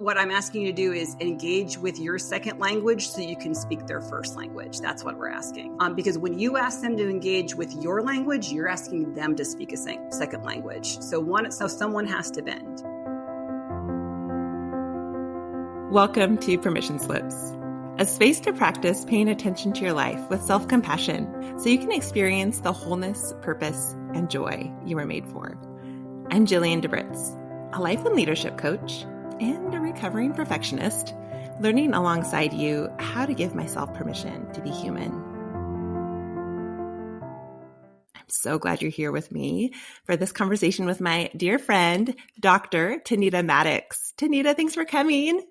What I'm asking you to do is engage with your second language so you can speak their first language. That's what we're asking. Because when you ask them to engage with your language, you're asking them to speak a second language. So someone has to bend. Welcome to Permission Slips, a space to practice paying attention to your life with self-compassion so you can experience the wholeness, purpose, and joy you were made for. I'm Jillian DeBritz, a life and leadership coach and a recovering perfectionist, learning alongside you how to give myself permission to be human. I'm so glad you're here with me for this conversation with my dear friend, Dr. Tanita Maddox. Tanita, thanks for coming.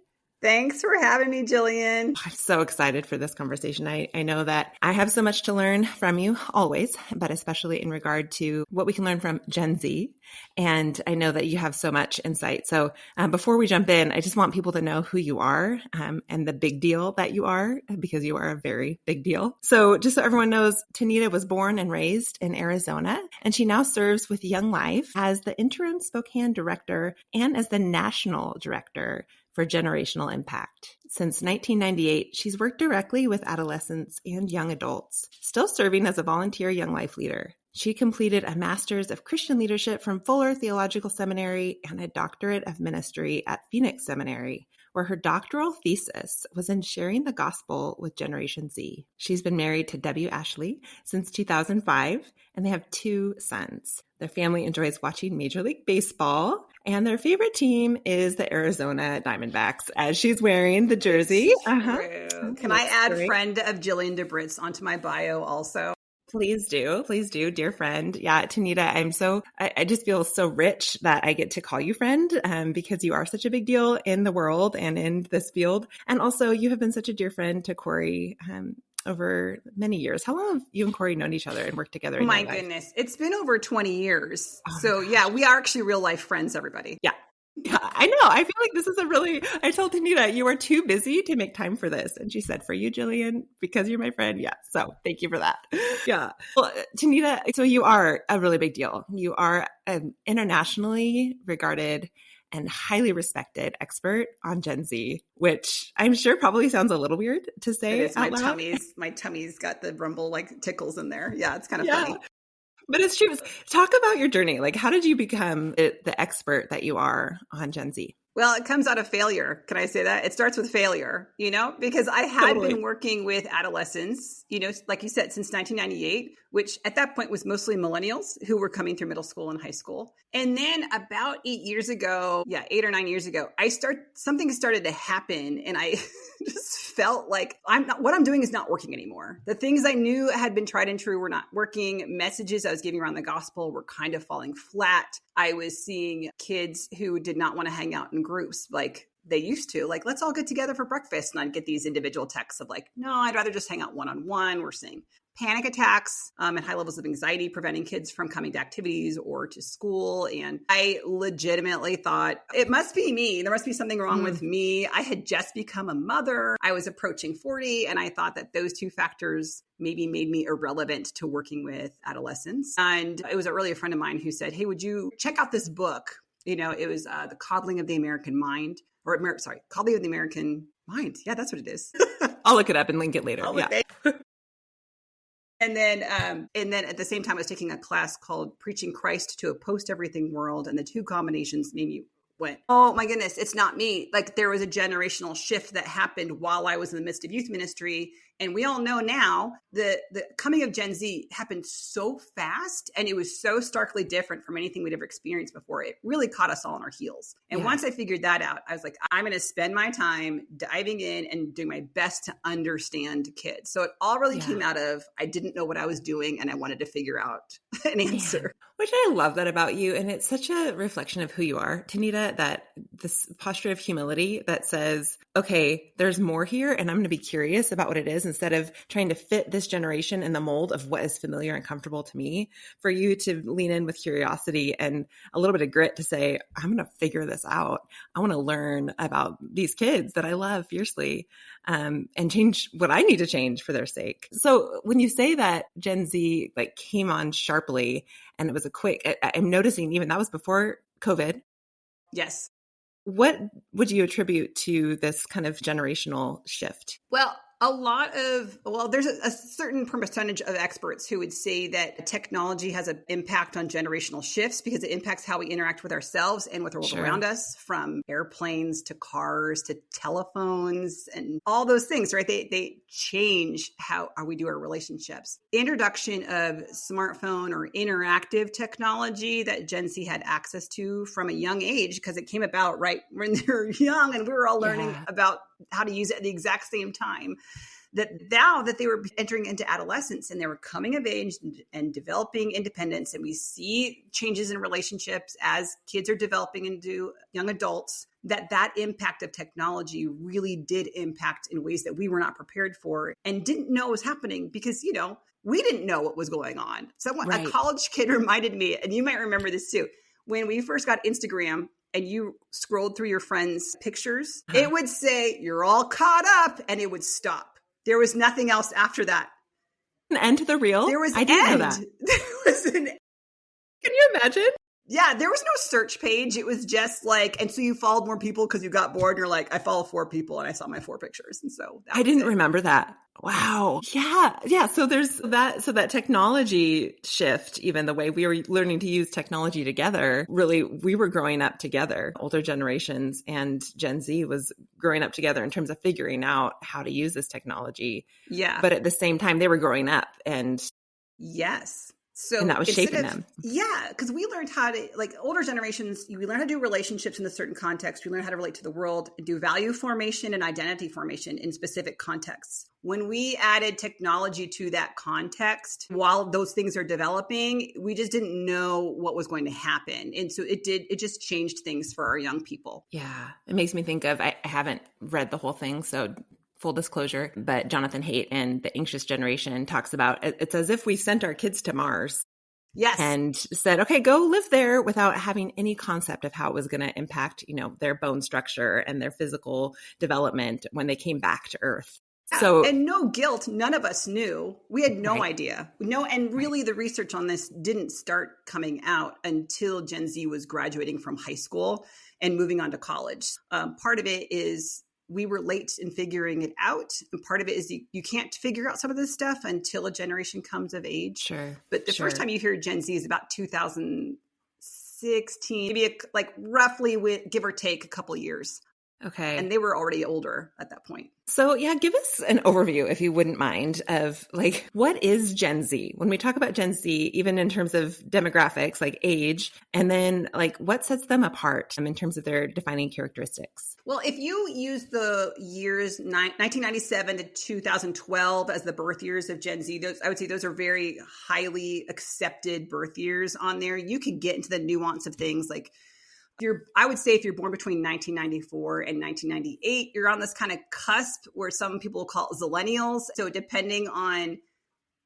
Thanks for having me, Jillian. I'm so excited for this conversation. I know that I have so much to learn from you always, but especially in regard to what we can learn from Gen Z. And I know that you have so much insight. So before we jump in, I just want people to know who you are and the big deal that you are, because you are a very big deal. So just so everyone knows, Tanita was born and raised in Arizona, and she now serves with Young Life as the interim Spokane director and as the national director for generational impact. Since 1998, she's worked directly with adolescents and young adults, still serving as a volunteer Young Life leader. She completed a Master's of Christian Leadership from Fuller Theological Seminary and a Doctorate of Ministry at Phoenix Seminary, where her doctoral thesis was in sharing the gospel with Generation Z. She's been married to W. Ashley since 2005, and they have 2 sons. Their family enjoys watching Major League Baseball, and their favorite team is the Arizona Diamondbacks, as she's wearing the jersey. Can I add friend of Jillian DeBritz onto my bio also? Please do, dear friend. Yeah, Tanita, I just feel so rich that I get to call you friend because you are such a big deal in the world and in this field. And also you have been such a dear friend to Corey over many years. How long have you and Corey known each other and worked together? My goodness. It's been over 20 years. So yeah, we are actually real life friends, everybody. Yeah. Yeah, I know. I feel like this is I told Tanita, you are too busy to make time for this. And she said, for you, Jillian, because you're my friend. Yeah. So thank you for that. Yeah. Well, Tanita, so you are a really big deal. You are an internationally regarded and highly respected expert on Gen Z, which I'm sure probably sounds a little weird to say out loud. My tummy's got the rumble like tickles in there. Yeah, it's kind of funny. But it's true. Talk about your journey. Like, how did you become the expert that you are on Gen Z? Well, it comes out of failure. Can I say that? It starts with failure, because I had been working with adolescents, like you said, since 1998, which at that point was mostly millennials who were coming through middle school and high school. And then about 8 or 9 years ago, something started to happen. And I just felt like what I'm doing is not working anymore. The things I knew had been tried and true were not working. Messages I was giving around the gospel were kind of falling flat. I was seeing kids who did not want to hang out in groups like they used to, like, let's all get together for breakfast. And I'd get these individual texts of like, no, I'd rather just hang out one-on-one. We're seeing panic attacks and high levels of anxiety preventing kids from coming to activities or to school. And I legitimately thought, it must be me. There must be something wrong with me. I had just become a mother. I was approaching 40. And I thought that those 2 factors maybe made me irrelevant to working with adolescents. And it was really a friend of mine who said, hey, would you check out this book? It was The Coddling of the American Mind, Coddling of the American Mind. Yeah, that's what it is. I'll look it up and link it later. And then at the same time, I was taking a class called Preaching Christ to a Post-Everything World. And the 2 combinations made me went, oh my goodness, it's not me. Like, there was a generational shift that happened while I was in the midst of youth ministry. And we all know now the coming of Gen Z happened so fast, and it was so starkly different from anything we'd ever experienced before. It really caught us all on our heels. And once I figured that out, I was like, I'm going to spend my time diving in and doing my best to understand kids. So it all really came out of, I didn't know what I was doing and I wanted to figure out an answer. Which I love that about you. And it's such a reflection of who you are, Tanita, that this posture of humility that says, okay, there's more here and I'm going to be curious about what it is, instead of trying to fit this generation in the mold of what is familiar and comfortable to me, for you to lean in with curiosity and a little bit of grit to say, I'm going to figure this out. I want to learn about these kids that I love fiercely and change what I need to change for their sake. So when you say that Gen Z like came on sharply and it was a quick, I'm noticing even that was before COVID. Yes. What would you attribute to this kind of generational shift? Well, there's a certain percentage of experts who would say that technology has an impact on generational shifts because it impacts how we interact with ourselves and with the world around us, from airplanes to cars to telephones and all those things, right? They change how we do our relationships. Introduction of smartphone or interactive technology that Gen Z had access to from a young age, because it came about right when they were young and we were all learning about how to use it at the exact same time. That now that they were entering into adolescence and they were coming of age and developing independence, and we see changes in relationships as kids are developing into young adults, that impact of technology really did impact in ways that we were not prepared for and didn't know was happening because, we didn't know what was going on. A college kid reminded me, and you might remember this too, when we first got Instagram, and you scrolled through your friends' pictures, it would say, "You're all caught up," and it would stop. There was nothing else after that. An end to the reel? There was I didn't know that. There was an Can you imagine? Yeah, there was no search page. It was just like, and so you followed more people because you got bored and you're like, I follow 4 people and I saw my 4 pictures. And so I didn't remember that. Wow. Yeah. Yeah. So there's that. So that technology shift, even the way we were learning to use technology together, really, we were growing up together, older generations, and Gen Z was growing up together in terms of figuring out how to use this technology. Yeah. But at the same time, they were growing up and yes. So and that was shaping them. Yeah, because we learned how to, like older generations, we learn how to do relationships in a certain context. We learn how to relate to the world and do value formation and identity formation in specific contexts. When we added technology to that context, while those things are developing, we just didn't know what was going to happen. And so it just changed things for our young people. Yeah. It makes me think of, I haven't read the whole thing, so full disclosure, but Jonathan Haidt in The Anxious Generation talks about it's as if we sent our kids to Mars. Yes. And said, okay, go live there without having any concept of how it was going to impact, their bone structure and their physical development when they came back to Earth. Yeah, so, and no guilt. None of us knew. We had no idea. No, and really the research on this didn't start coming out until Gen Z was graduating from high school and moving on to college. Part of it is we were late in figuring it out. And part of it is you can't figure out some of this stuff until a generation comes of age. Sure. But the first time you hear Gen Z is about 2016, maybe roughly give or take a couple of years. Okay. And they were already older at that point. So yeah, give us an overview, if you wouldn't mind, of what is Gen Z? When we talk about Gen Z, even in terms of demographics, like age, and then what sets them apart in terms of their defining characteristics? Well, if you use the years 1997 to 2012 as the birth years of Gen Z, I would say those are very highly accepted birth years on there. You could get into the nuance of things like I would say if you're born between 1994 and 1998, you're on this kind of cusp where some people call it zillennials. So depending on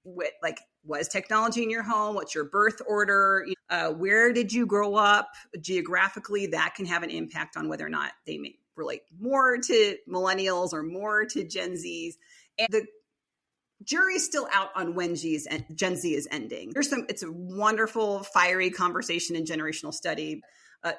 was technology in your home, what's your birth order, where did you grow up geographically, that can have an impact on whether or not they may relate more to millennials or more to Gen Zs. And the jury's still out on when Gen Z is ending. It's a wonderful, fiery conversation in generational study.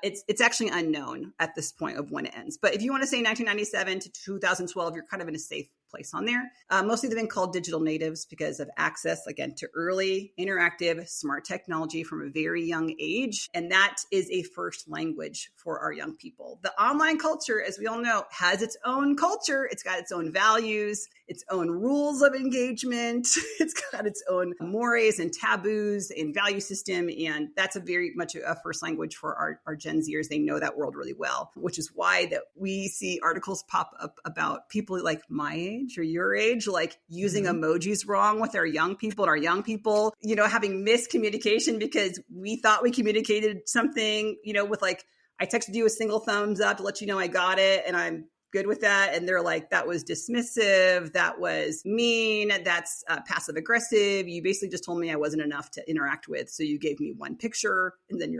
It's actually unknown at this point of when it ends. But if you want to say 1997 to 2012, you're kind of in a safe place on there. Mostly they've been called digital natives because of access, again, to early, interactive, smart technology from a very young age. And that is a first language for our young people. The online culture, as we all know, has its own culture. It's got its own values, its own rules of engagement. It's got its own mores and taboos and value system. And that's a very much a first language for our Gen Zers. They know that world really well, which is why that we see articles pop up about people like my age or your age, using emojis wrong with our young people, and our young people, having miscommunication because we thought we communicated something, with I texted you a single thumbs up to let you know I got it and I'm good with that. And they're like, that was dismissive. That was mean. That's passive aggressive. You basically just told me I wasn't enough to interact with. So you gave me one picture and then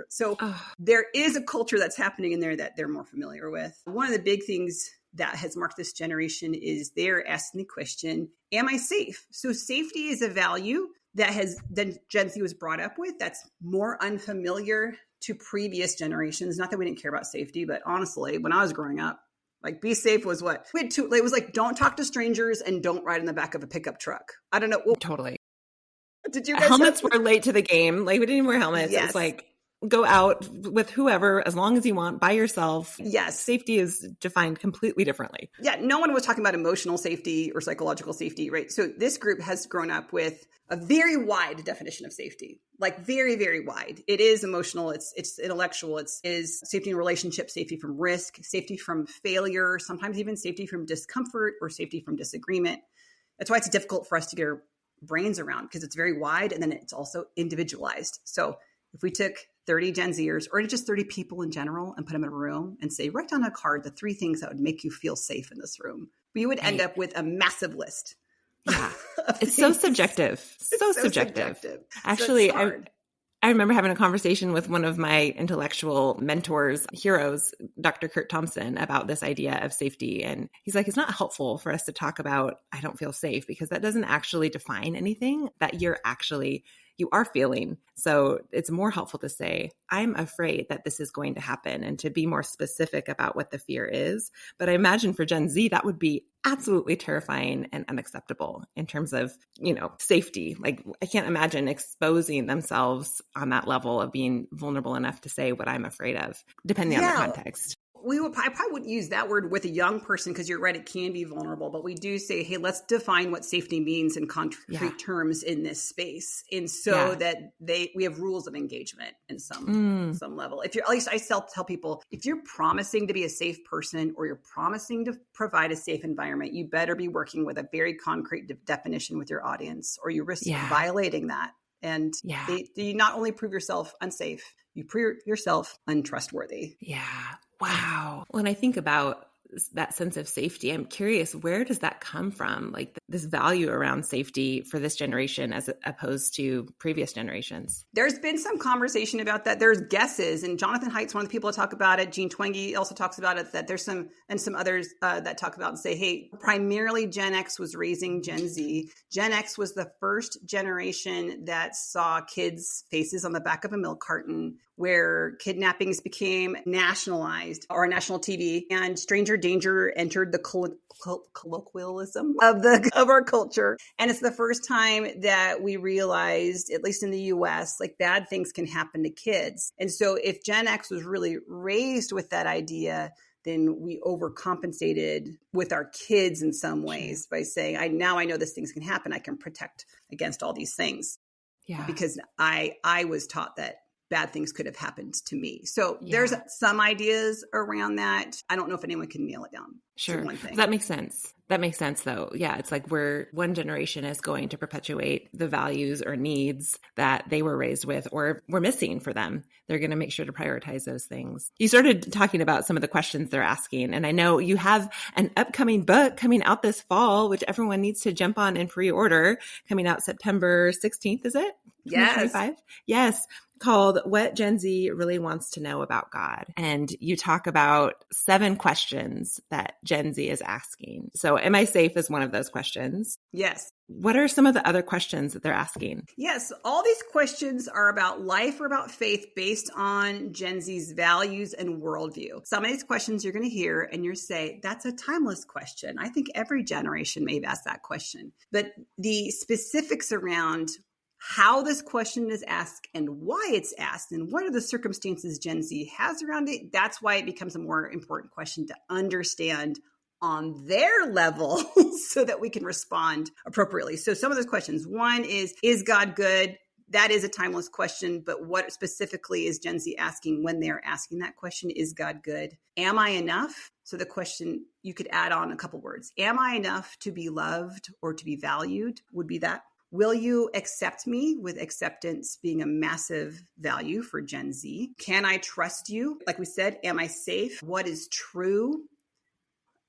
there is a culture that's happening in there that they're more familiar with. One of the big things that has marked this generation is they're asking the question, am I safe? So safety is a value that Gen Z was brought up with that's more unfamiliar to previous generations. Not that we didn't care about safety, but honestly, when I was growing up, like be safe was what? We had two, it was like, don't talk to strangers and don't ride in the back of a pickup truck. I don't know. Well, Totally. did you guys helmets were late to the game. Like we didn't even wear helmets. Yes. It was like, go out with whoever, as long as you want, by yourself. Yes. Safety is defined completely differently. Yeah. No one was talking about emotional safety or psychological safety, right? So this group has grown up with a very wide definition of safety, like very, very wide. It is emotional. It's intellectual. It is safety in relationships, safety from risk, safety from failure, sometimes even safety from discomfort or safety from disagreement. That's why it's difficult for us to get our brains around, because it's very wide and then it's also individualized. So if we took 30 Gen Zers or just 30 people in general and put them in a room and say, write down a card, the 3 things that would make you feel safe in this room, we would end up with a massive list. Yeah. It's so subjective. So subjective. Actually, so I remember having a conversation with one of my intellectual mentors, heroes, Dr. Kurt Thompson, about this idea of safety. And he's like, it's not helpful for us to talk about, I don't feel safe, because that doesn't actually define anything that you are feeling. So it's more helpful to say, I'm afraid that this is going to happen, and to be more specific about what the fear is. But I imagine for Gen Z, that would be absolutely terrifying and unacceptable in terms of, safety. Like I can't imagine exposing themselves on that level of being vulnerable enough to say what I'm afraid of, depending on the context. I probably wouldn't use that word with a young person, because you're right, it can be vulnerable, but we do say, hey, let's define what safety means in concrete terms in this space. And so that we have rules of engagement in some level. If you're, at least I tell people, if you're promising to be a safe person or you're promising to provide a safe environment, you better be working with a very concrete definition with your audience, or you risk violating that. And you not only prove yourself unsafe, you prove yourself untrustworthy. Yeah. Wow. When I think about that sense of safety, I'm curious, where does that come from? Like this value around safety for this generation as opposed to previous generations? There's been some conversation about that. There's guesses, and Jonathan Haidt's one of the people that talk about it. Jean Twenge also talks about it, that there's some others that talk about and say, hey, primarily Gen X was raising Gen Z. Gen X was the first generation that saw kids' faces on the back of a milk carton, where kidnappings became nationalized or national TV, and stranger danger entered the colloquialism of our culture. And it's the first time that we realized, at least in the US, like bad things can happen to kids. And so if Gen X was really raised with that idea, then we overcompensated with our kids in some ways by saying, I know this things can happen. I can protect against all these things. Yeah. Because I was taught that bad things could have happened to me. So there's some ideas around that. I don't know if anyone can nail it down. Sure. One thing. That makes sense. That makes sense though. Yeah. It's like one generation is going to perpetuate the values or needs that they were raised with or were missing for them. They're going to make sure to prioritize those things. You started talking about some of the questions they're asking. And I know you have an upcoming book coming out this fall, which everyone needs to jump on and pre-order, coming out September 16th, is it? Yes. Yes. Called What Gen Z Really Wants to Know About God. And you talk about 7 questions that Gen Z is asking. So am I safe is one of those questions. Yes. What are some of the other questions that they're asking? Yes. All these questions are about life or about faith based on Gen Z's values and worldview. Some of these questions you're going to hear and you're say, that's a timeless question. I think every generation may have asked that question. But the specifics around how this question is asked and why it's asked and what are the circumstances Gen Z has around it, that's why it becomes a more important question to understand on their level so that we can respond appropriately. So some of those questions, one is God good? That is a timeless question, but what specifically is Gen Z asking when they're asking that question? Is God good? Am I enough? So the question, you could add on a couple words. Am I enough to be loved or to be valued? Would be that. Will you accept me? With acceptance being a massive value for Gen Z. Can I trust you? Like we said, am I safe? What is true?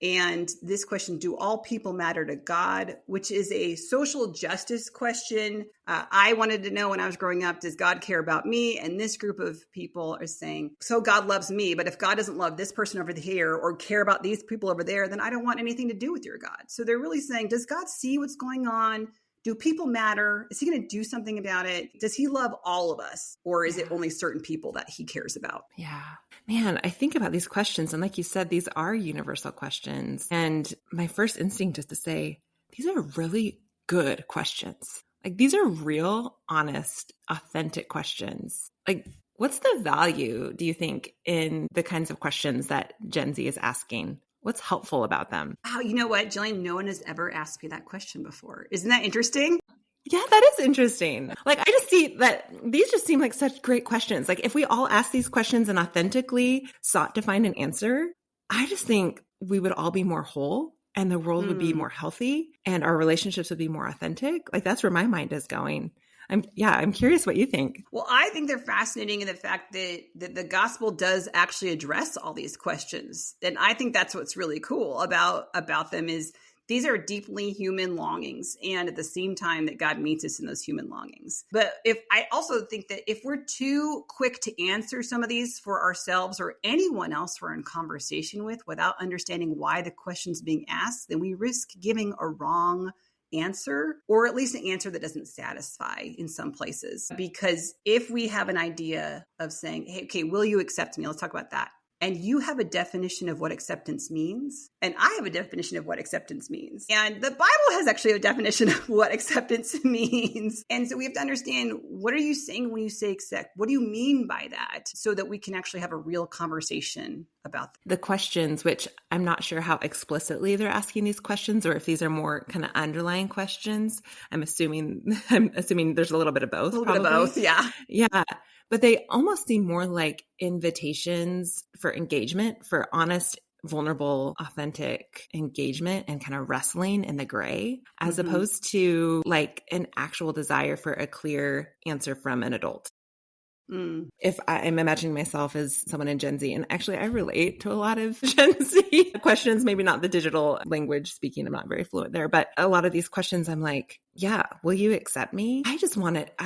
And this question, do all people matter to God? Which is a social justice question. I wanted to know when I was growing up, does God care about me? And this group of people are saying, so God loves me, but if God doesn't love this person over here or care about these people over there, then I don't want anything to do with your God. So they're really saying, does God see what's going on? Do people matter? Is he going to do something about it? Does he love all of us? Or is it only certain people that he cares about? Yeah. Man, I think about these questions. And like you said, these are universal questions. And my first instinct is to say, these are really good questions. Like these are real, honest, authentic questions. Like what's the value, do you think, in the kinds of questions that Gen Z is asking? What's helpful about them? Oh, you know what, Jillian? No one has ever asked me that question before. Isn't that interesting? Yeah, that is interesting. Like, I just see that these just seem like such great questions. Like, if we all asked these questions and authentically sought to find an answer, I just think we would all be more whole and the world would be more healthy and our relationships would be more authentic. Like, that's where my mind is going. I'm curious what you think. Well, I think they're fascinating in the fact that the gospel does actually address all these questions. And I think that's what's really cool about them is these are deeply human longings. And at the same time that God meets us in those human longings. But I also think that if we're too quick to answer some of these for ourselves or anyone else we're in conversation with without understanding why the question's being asked, then we risk giving a wrong answer, or at least an answer that doesn't satisfy in some places. Because if we have an idea of saying, hey, okay, will you accept me? Let's talk about that. And you have a definition of what acceptance means. And I have a definition of what acceptance means. And the Bible has actually a definition of what acceptance means. And so we have to understand, what are you saying when you say accept? What do you mean by that? So that we can actually have a real conversation about that. The questions, which I'm not sure how explicitly they're asking these questions, or if these are more kind of underlying questions. I'm assuming there's a little bit of both. A little bit of both, yeah. Yeah. But they almost seem more like invitations for engagement, for honest, vulnerable, authentic engagement and kind of wrestling in the gray, as opposed to like an actual desire for a clear answer from an adult. If I'm imagining myself as someone in Gen Z, and actually I relate to a lot of Gen Z questions, maybe not the digital language speaking, I'm not very fluent there, but a lot of these questions I'm like, yeah, will you accept me? I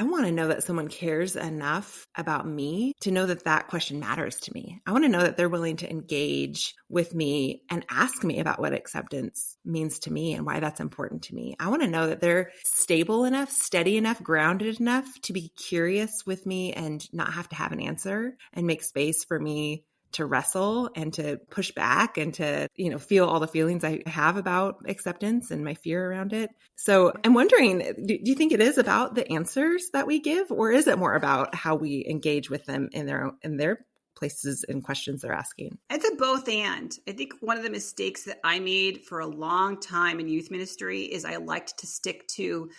want to know that someone cares enough about me to know that that question matters to me. I want to know that they're willing to engage with me and ask me about what acceptance means to me and why that's important to me. I want to know that they're stable enough, steady enough, grounded enough to be curious with me and not have to have an answer and make space for me to wrestle and to push back and to, feel all the feelings I have about acceptance and my fear around it. So I'm wondering, do you think it is about the answers that we give, or is it more about how we engage with them in their places and questions they're asking? It's a both and. I think one of the mistakes that I made for a long time in youth ministry is I liked to stick to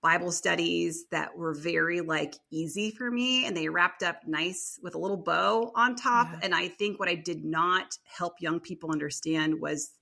Bible studies that were very easy for me, and they wrapped up nice with a little bow on top. Yeah. And I think what I did not help young people understand was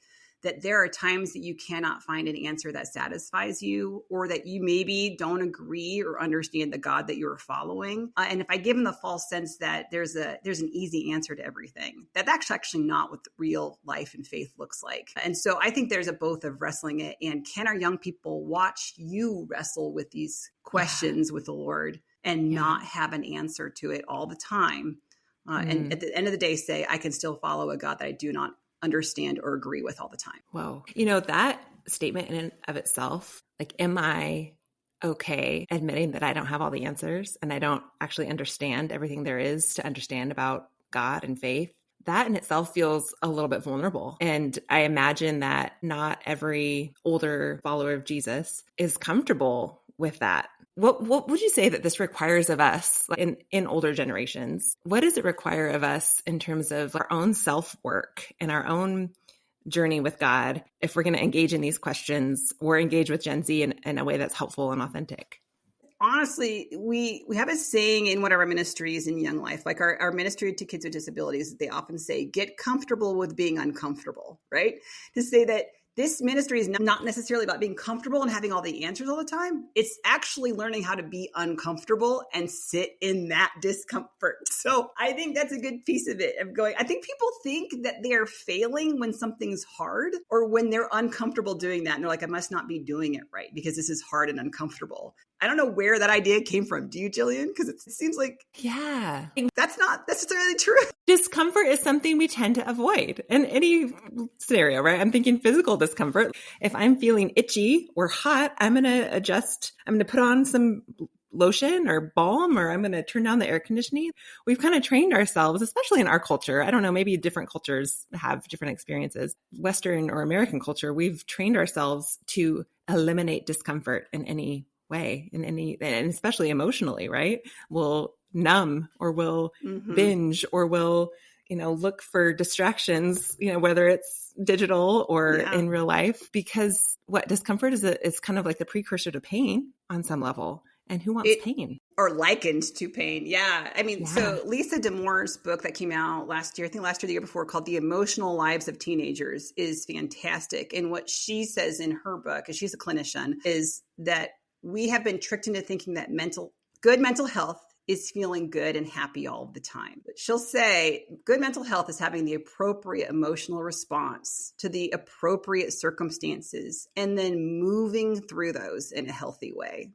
that there are times that you cannot find an answer that satisfies you, or that you maybe don't agree or understand the God that you're following. And if I give them the false sense that there's an easy answer to everything, that's actually not what the real life and faith looks like. And so I think there's a both of wrestling it, and can our young people watch you wrestle with these questions with the Lord and not have an answer to it all the time. And at the end of the day, say, I can still follow a God that I do not understand or agree with all the time. Whoa. That statement in and of itself, am I okay admitting that I don't have all the answers and I don't actually understand everything there is to understand about God and faith? That in itself feels a little bit vulnerable. And I imagine that not every older follower of Jesus is comfortable with that. What would you say that this requires of us in older generations? What does it require of us in terms of our own self-work and our own journey with God if we're going to engage in these questions or engage with Gen Z in a way that's helpful and authentic? Honestly, we have a saying in one of our ministries in Young Life, our ministry to kids with disabilities, they often say, get comfortable with being uncomfortable, right? To say that this ministry is not necessarily about being comfortable and having all the answers all the time. It's actually learning how to be uncomfortable and sit in that discomfort. So I think that's a good piece of it. I think people think that they're failing when something's hard or when they're uncomfortable doing that. And they're like, I must not be doing it right because this is hard and uncomfortable. I don't know where that idea came from. Do you, Jillian? Because it seems like that's not necessarily true. Discomfort is something we tend to avoid in any scenario, right? I'm thinking physical discomfort. If I'm feeling itchy or hot, I'm going to adjust. I'm going to put on some lotion or balm, or I'm going to turn down the air conditioning. We've kind of trained ourselves, especially in our culture. I don't know, maybe different cultures have different experiences. Western or American culture, we've trained ourselves to eliminate discomfort in any way, and especially emotionally, right? We'll numb, or we'll binge, or we'll, look for distractions, whether it's digital or in real life, because what discomfort is kind of like the precursor to pain on some level. And who wants pain? Or likened to pain. Yeah. I mean, so Lisa D'Amour's book that came out last year, I think last year, the year before, called The Emotional Lives of Teenagers, is fantastic. And what she says in her book, and she's a clinician, is that we have been tricked into thinking that good mental health is feeling good and happy all the time. But she'll say good mental health is having the appropriate emotional response to the appropriate circumstances and then moving through those in a healthy way.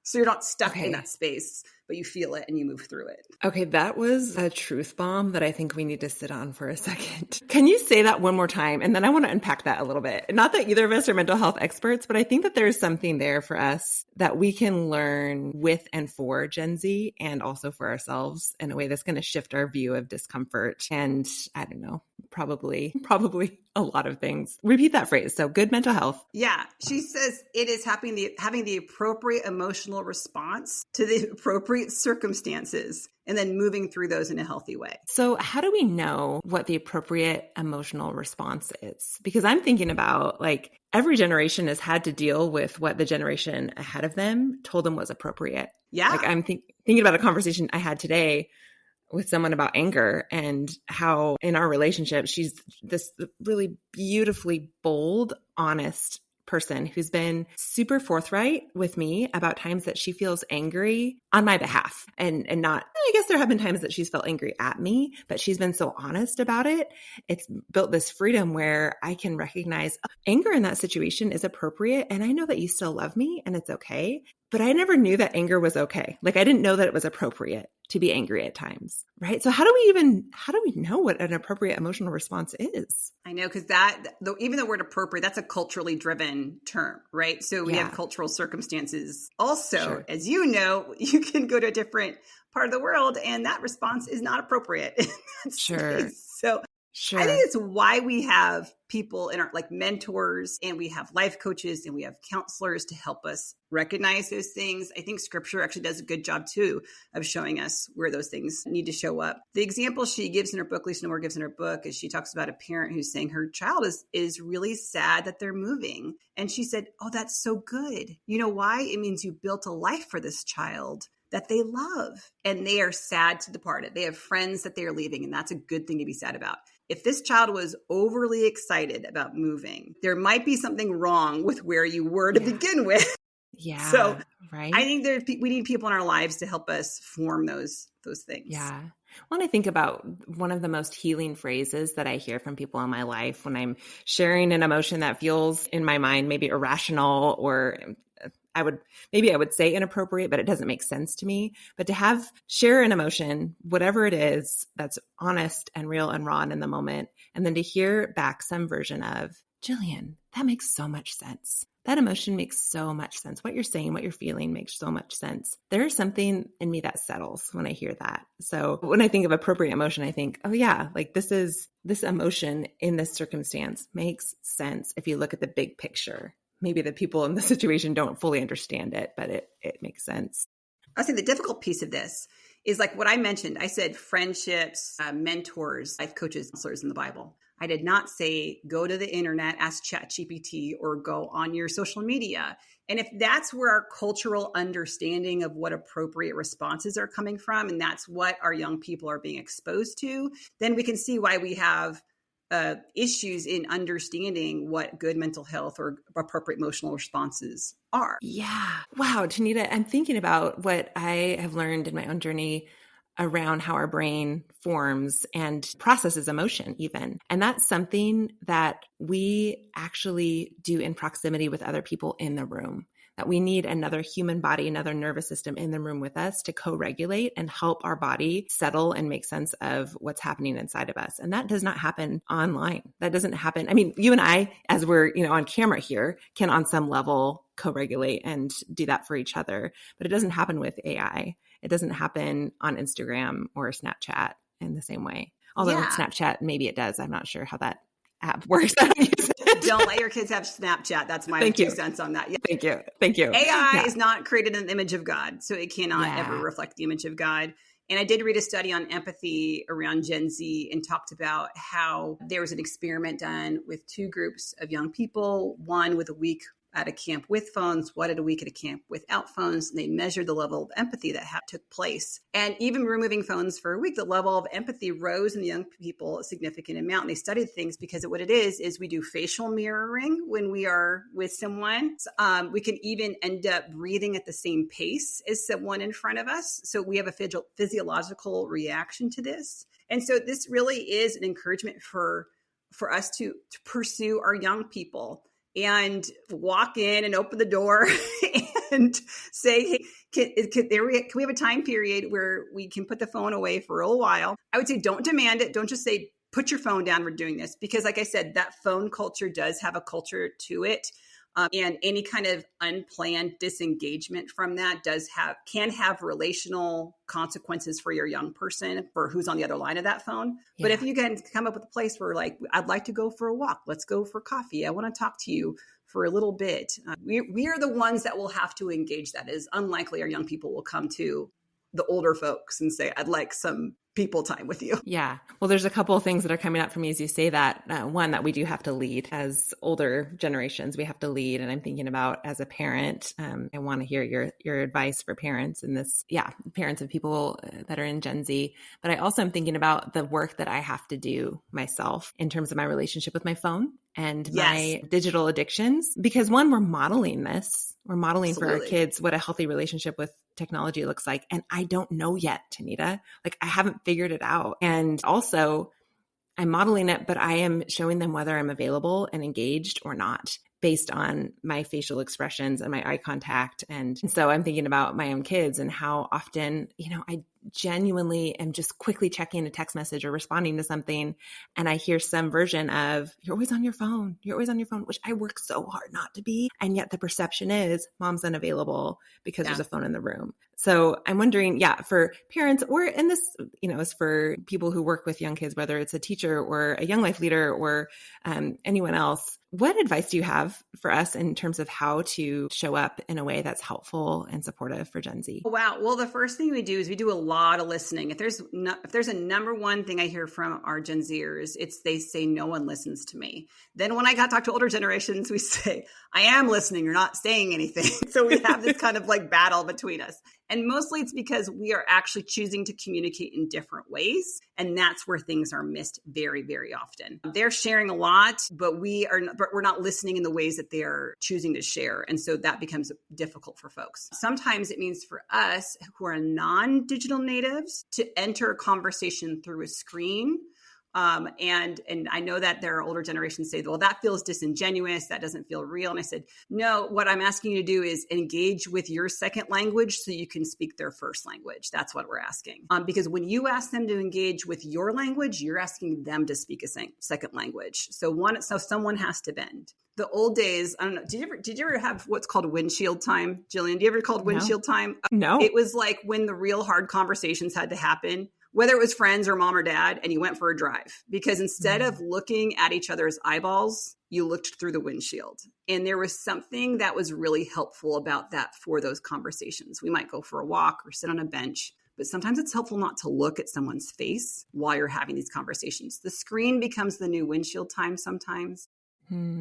So you're not stuck in that space, but you feel it and you move through it. Okay, that was a truth bomb that I think we need to sit on for a second. Can you say that one more time? And then I want to unpack that a little bit. Not that either of us are mental health experts, but I think that there's something there for us that we can learn with and for Gen Z, and also for ourselves, in a way that's going to shift our view of discomfort. And I don't know, probably a lot of things. Repeat that phrase. So good mental health. Yeah. She says it is having the appropriate emotional response to the appropriate circumstances and then moving through those in a healthy way. So how do we know what the appropriate emotional response is? Because I'm thinking about, like, every generation has had to deal with what the generation ahead of them told them was appropriate. Yeah. Like, I'm thinking about a conversation I had today with someone about anger, and how in our relationship, she's this really beautifully bold, honest person who's been super forthright with me about times that she feels angry on my behalf, and not, I guess there have been times that she's felt angry at me, but she's been so honest about it. It's built this freedom where I can recognize anger in that situation is appropriate. And I know that you still love me and it's okay. But I never knew that anger was okay. Like, I didn't know that it was appropriate to be angry at times, right? So how do we know what an appropriate emotional response is? I know, because even the word appropriate, that's a culturally driven term, right? So we have cultural circumstances. Also, as you know, you can go to a different part of the world and that response is not appropriate. So I think it's why we have people in our, like, mentors, and we have life coaches, and we have counselors to help us recognize those things. I think scripture actually does a good job too of showing us where those things need to show up. The example she gives in her book, Lisa D'Amour gives in her book, is she talks about a parent who's saying her child is really sad that they're moving. And she said, "Oh, that's so good. You know why? It means you built a life for this child that they love, and they are sad to depart it. They have friends that they are leaving, and that's a good thing to be sad about. If this child was overly excited about moving, there might be something wrong with where you were to begin with." Yeah. So right. I think we need people in our lives to help us form those things. Yeah. When I think about one of the most healing phrases that I hear from people in my life when I'm sharing an emotion that feels in my mind maybe irrational, or I would say inappropriate, but it doesn't make sense to me. But to share an emotion, whatever it is, that's honest and real and raw in the moment, and then to hear back some version of, "Jillian, that makes so much sense. That emotion makes so much sense. What you're saying, what you're feeling makes so much sense." There's something in me that settles when I hear that. So when I think of appropriate emotion, I think, oh yeah, like this emotion in this circumstance makes sense if you look at the big picture. Maybe the people in the situation don't fully understand it, but it makes sense. I think the difficult piece of this is, like what I mentioned. I said friendships, mentors, life coaches, counselors in the Bible. I did not say go to the internet, ask ChatGPT, or go on your social media. And if that's where our cultural understanding of what appropriate responses are coming from, and that's what our young people are being exposed to, then we can see why we have issues in understanding what good mental health or appropriate emotional responses are. Yeah. Wow, Tanita, I'm thinking about what I have learned in my own journey around how our brain forms and processes emotion even. And that's something that we actually do in proximity with other people in the room. that we need another human body, another nervous system in the room with us to co-regulate and help our body settle and make sense of what's happening inside of us. And that does not happen online. That doesn't happen. I mean, you and I, as we're, on camera here, can on some level co-regulate and do that for each other, but it doesn't happen with AI. It doesn't happen on Instagram or Snapchat in the same way. Although with Snapchat, maybe it does. I'm not sure how that app works. Don't let your kids have Snapchat. That's my 2 cents on that. Yeah. Thank you. AI is not created in the image of God, so it cannot ever reflect the image of God. And I did read a study on empathy around Gen Z and talked about how there was an experiment done with 2 groups of young people, one with a week at a camp with phones, one at a week at a camp without phones, and they measured the level of empathy that took place. And even removing phones for a week, the level of empathy rose in the young people a significant amount. And they studied things because what it is we do facial mirroring when we are with someone. We can even end up breathing at the same pace as someone in front of us. So we have a physiological reaction to this. And so this really is an encouragement for us to pursue our young people and walk in and open the door and say, hey, can we have a time period where we can put the phone away for a little while? I would say don't demand it. Don't just say, put your phone down, we're doing this. Because like I said, that phone culture does have a culture to it. And any kind of unplanned disengagement from that can have relational consequences for your young person, for who's on the other line of that phone. Yeah. But if you can come up with a place where like, I'd like to go for a walk, let's go for coffee, I want to talk to you for a little bit. We are the ones that will have to engage that. It is unlikely our young people will come to the older folks and say, I'd like some people time with you. Yeah. Well, there's a couple of things that are coming up for me as you say that. One, that we do have to lead as older generations. We have to lead. And I'm thinking about as a parent, I want to hear your advice for parents in this. Yeah. Parents of people that are in Gen Z. But I also am thinking about the work that I have to do myself in terms of my relationship with my phone and my digital addictions. Because one, we're modeling this. We're modeling for our kids what a healthy relationship with technology looks like. And I don't know yet, Tanita. Like I haven't figured it out. And also I'm modeling it, but I am showing them whether I'm available and engaged or not based on my facial expressions and my eye contact. And so I'm thinking about my own kids and how often, I genuinely am just quickly checking a text message or responding to something. And I hear some version of, you're always on your phone. You're always on your phone, which I work so hard not to be. And yet the perception is mom's unavailable because there's a phone in the room. So I'm wondering, for parents or in this, is for people who work with young kids, whether it's a teacher or a young life leader or anyone else, what advice do you have for us in terms of how to show up in a way that's helpful and supportive for Gen Z? Wow. Well, the first thing we do is we do a lot of listening. If there's a number one thing I hear from our Gen Zers, they say, no one listens to me. Then when I got to talk to older generations, we say, I am listening. You're not saying anything. So we have this kind of like battle between us. And mostly it's because we are actually choosing to communicate in different ways. And that's where things are missed very, very often. They're sharing a lot, but we're not listening in the ways that they are choosing to share. And so that becomes difficult for folks. Sometimes it means for us who are non-digital natives to enter a conversation through a screen. And I know that there are older generations say, well, that feels disingenuous. That doesn't feel real. And I said, no, what I'm asking you to do is engage with your second language so you can speak their first language. That's what we're asking. Because when you ask them to engage with your language, you're asking them to speak a second language. So someone has to bend. The old days, I don't know. Did you ever have what's called windshield time? Jillian, do you ever call windshield time? No. It was like when the real hard conversations had to happen, whether it was friends or mom or dad, and you went for a drive. Because instead of looking at each other's eyeballs, you looked through the windshield. And there was something that was really helpful about that for those conversations. We might go for a walk or sit on a bench, but sometimes it's helpful not to look at someone's face while you're having these conversations. The screen becomes the new windshield time sometimes.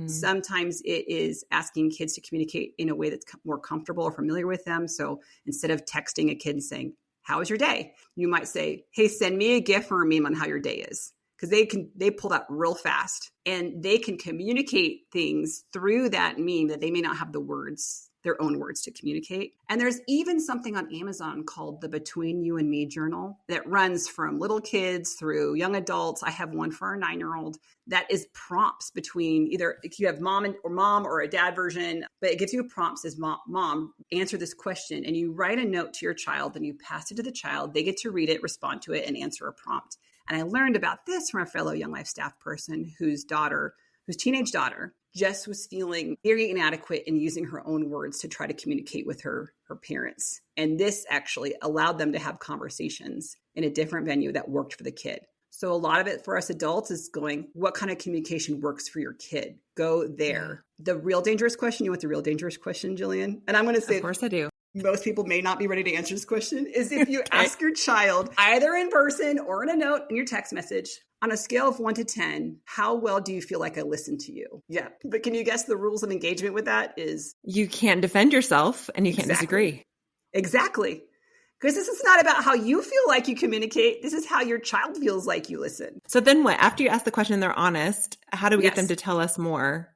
Sometimes it is asking kids to communicate in a way that's more comfortable or familiar with them. So instead of texting a kid and saying, how was your day? You might say, hey, send me a GIF or a meme on how your day is. Because they pull that real fast and they can communicate things through that meme that they may not have the words their own words to communicate. And there's even something on Amazon called the Between You and Me Journal that runs from little kids through young adults. I have one for our 9-year-old that is prompts between either if you have mom or a dad version, but it gives you prompts as mom, answer this question. And you write a note to your child and you pass it to the child. They get to read it, respond to it, and answer a prompt. And I learned about this from a fellow Young Life staff person whose teenage daughter just was feeling very inadequate in using her own words to try to communicate with her parents. And this actually allowed them to have conversations in a different venue that worked for the kid. So a lot of it for us adults is going, what kind of communication works for your kid? Go there. Yeah. The real dangerous question, you want the real dangerous question, Jillian? And I'm going to say, of course I do. Most people may not be ready to answer this question, is if you ask your child either in person or in a note in your text message, on a scale of 1 to 10, how well do you feel like I listened to you? Yeah. But can you guess the rules of engagement with that is? You can't defend yourself and you can't disagree. Exactly. Because this is not about how you feel like you communicate. This is how your child feels like you listen. So then what? After you ask the question and they're honest, how do we get them to tell us more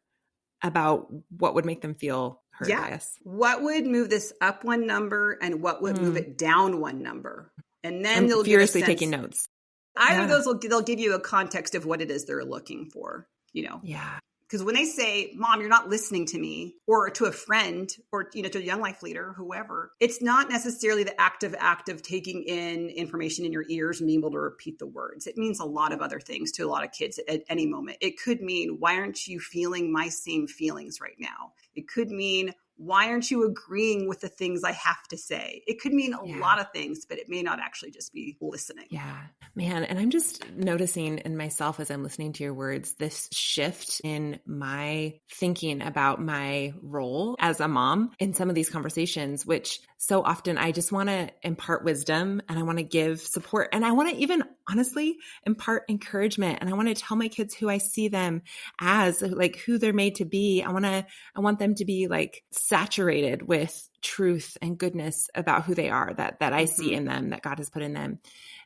about what would make them feel heard by us? What would move this up one number and what would move it down one number? And then they'll furiously taking notes. Either of those they'll give you a context of what it is they're looking for, Yeah. Because when they say, Mom, you're not listening to me, or to a friend, or, to a Young Life leader, whoever, it's not necessarily the act of taking in information in your ears and being able to repeat the words. It means a lot of other things to a lot of kids at any moment. It could mean, why aren't you feeling my same feelings right now? It could mean, why aren't you agreeing with the things I have to say? It could mean a lot of things, but it may not actually just be listening. Yeah, man. And I'm just noticing in myself as I'm listening to your words, this shift in my thinking about my role as a mom in some of these conversations, which so often I just want to impart wisdom and I want to give support. And I want to even honestly impart encouragement. And I want to tell my kids who I see them as, like who they're made to be. I want them to be like saturated with truth and goodness about who they are, that I see in them, that God has put in them.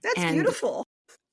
That's beautiful.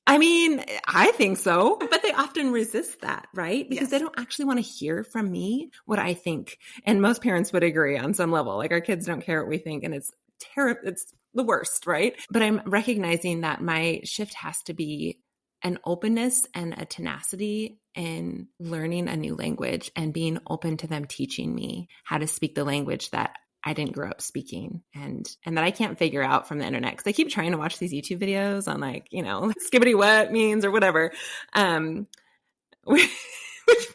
I mean, I think so, but they often resist that, right? Because they don't actually want to hear from me what I think. And most parents would agree on some level, like our kids don't care what we think. And it's terrible. It's the worst, right? But I'm recognizing that my shift has to be an openness and a tenacity in learning a new language and being open to them teaching me how to speak the language that I didn't grow up speaking and that I can't figure out from the internet. Because I keep trying to watch these YouTube videos on like, skibbity what means or whatever, which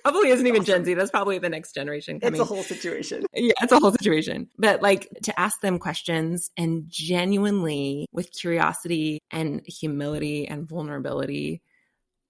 probably isn't even Gen Z. That's probably the next generation coming. It's a whole situation. Yeah, it's a whole situation. But like to ask them questions and genuinely with curiosity and humility and vulnerability,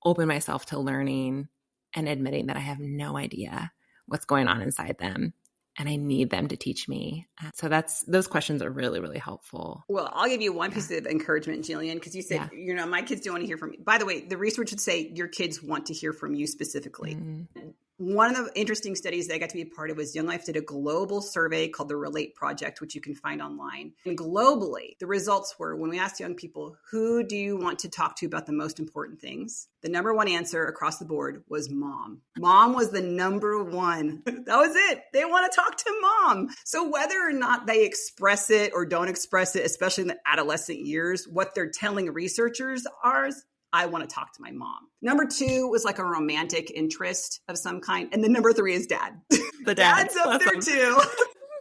open myself to learning and admitting that I have no idea what's going on inside them. And I need them to teach me. So those questions are really, really helpful. Well, I'll give you one piece of encouragement, Jillian, because you said, my kids don't want to hear from me. By the way, the research would say your kids want to hear from you specifically. Mm-hmm. One of the interesting studies that I got to be a part of was Young Life did a global survey called the Relate Project, which you can find online. And globally, the results were when we asked young people, who do you want to talk to about the most important things? The number one answer across the board was mom. Mom was the number one. That was it. They want to talk to mom. So whether or not they express it or don't express it, especially in the adolescent years, what they're telling researchers are, I want to talk to my mom. Number 2 was like a romantic interest of some kind. And then number 3 is dad. The dad's up there too.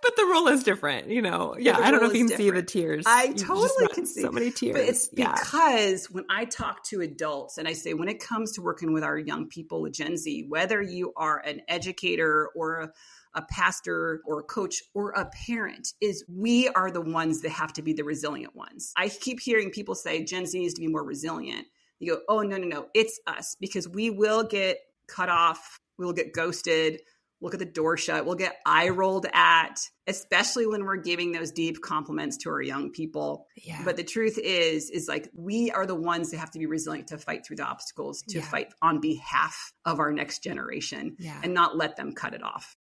But the role is different, Yeah, I don't know if you can see the tears. I totally can see so many tears. But it's because when I talk to adults and I say, when it comes to working with our young people with Gen Z, whether you are an educator or a pastor or a coach or a parent, is we are the ones that have to be the resilient ones. I keep hearing people say Gen Z needs to be more resilient. You go, oh, no, it's us, because we will get cut off. We'll get ghosted. We'll get the door shut. We'll get eye rolled at, especially when we're giving those deep compliments to our young people. Yeah. But the truth is like, we are the ones that have to be resilient to fight through the obstacles, to fight on behalf of our next generation and not let them cut it off.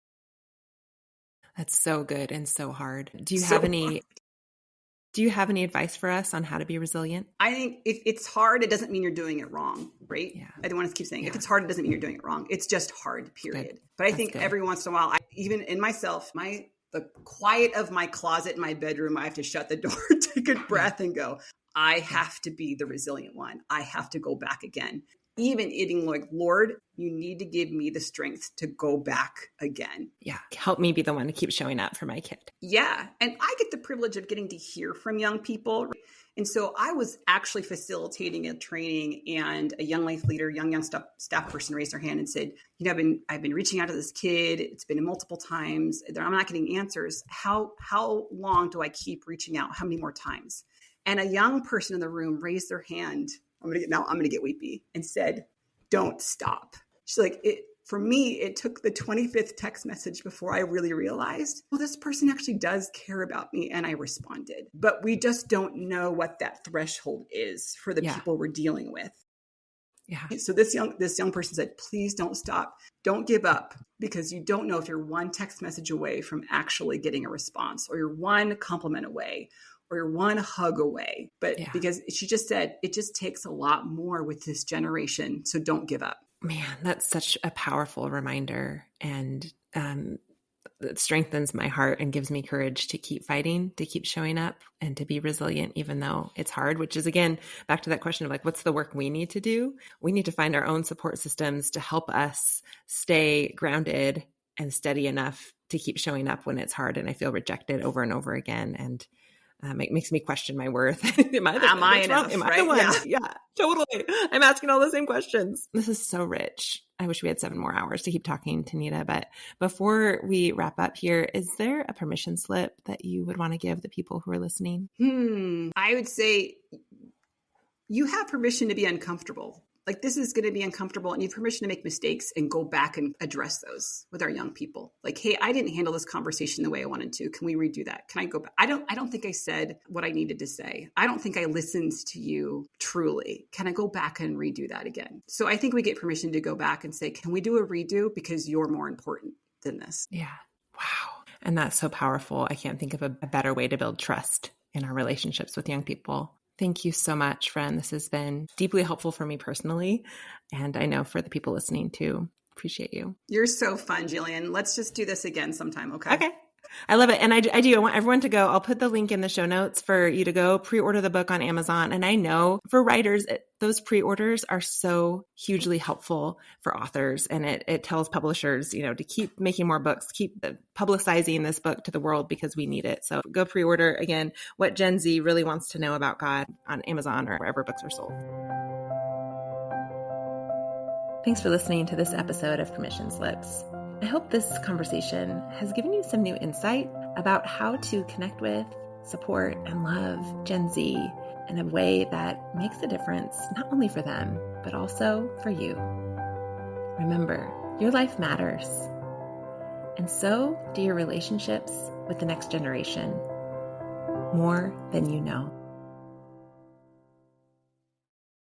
That's so good and so hard. Do you have any advice for us on how to be resilient? I think if it's hard, it doesn't mean you're doing it wrong, right? Yeah. I don't want to keep saying if it's hard, it doesn't mean you're doing it wrong. It's just hard, period. Good. But I think every once in a while, even in myself, my the quiet of my closet in my bedroom, I have to shut the door, take a breath and go, I have to be the resilient one. I have to go back again. Even eating like, Lord, you need to give me the strength to go back again. Yeah. Help me be the one to keep showing up for my kid. Yeah. And I get the privilege of getting to hear from young people. And so I was actually facilitating a training, and a young life leader, young staff person raised their hand and said, I've been reaching out to this kid. It's been multiple times. I'm not getting answers. How long do I keep reaching out? How many more times? And a young person in the room raised their hand. I'm going to get weepy, and said, don't stop. She's like, for me, it took the 25th text message before I really realized, well, this person actually does care about me, and I responded. But we just don't know what that threshold is for the people we're dealing with. Yeah. So this young person said, please don't stop. Don't give up, because you don't know if you're one text message away from actually getting a response, or you're one compliment away, or you're one hug away. But because she just said, it just takes a lot more with this generation. So don't give up. Man, that's such a powerful reminder, and it strengthens my heart and gives me courage to keep fighting, to keep showing up, and to be resilient, even though it's hard, which is, again, back to that question of like, what's the work we need to do? We need to find our own support systems to help us stay grounded and steady enough to keep showing up when it's hard and I feel rejected over and over again. And it makes me question my worth. Am I the one? Yeah, totally. I'm asking all the same questions. This is so rich. I wish we had 7 more hours to keep talking, Tanita. But before we wrap up here, is there a permission slip that you would want to give the people who are listening? I would say you have permission to be uncomfortable. Like, this is going to be uncomfortable, and you have permission to make mistakes and go back and address those with our young people. Like, hey, I didn't handle this conversation the way I wanted to. Can we redo that? Can I go back? I don't think I said what I needed to say. I don't think I listened to you truly. Can I go back and redo that again? So I think we get permission to go back and say, can we do a redo, because you're more important than this? Yeah. Wow. And that's so powerful. I can't think of a better way to build trust in our relationships with young people. Thank you so much, friend. This has been deeply helpful for me personally, and I know for the people listening too. Appreciate you. You're so fun, Jillian. Let's just do this again sometime, okay? Okay. I love it. And I do. I want everyone to go. I'll put the link in the show notes for you to go pre-order the book on Amazon. And I know for writers, those pre-orders are so hugely helpful for authors. And it tells publishers, to keep making more books, keep publicizing this book to the world, because we need it. So go pre-order, again, What Gen Z Really Wants to Know About God on Amazon or wherever books are sold. Thanks for listening to this episode of Permission Slips. I hope this conversation has given you some new insight about how to connect with, support, and love Gen Z in a way that makes a difference not only for them, but also for you. Remember, your life matters, and so do your relationships with the next generation, more than you know.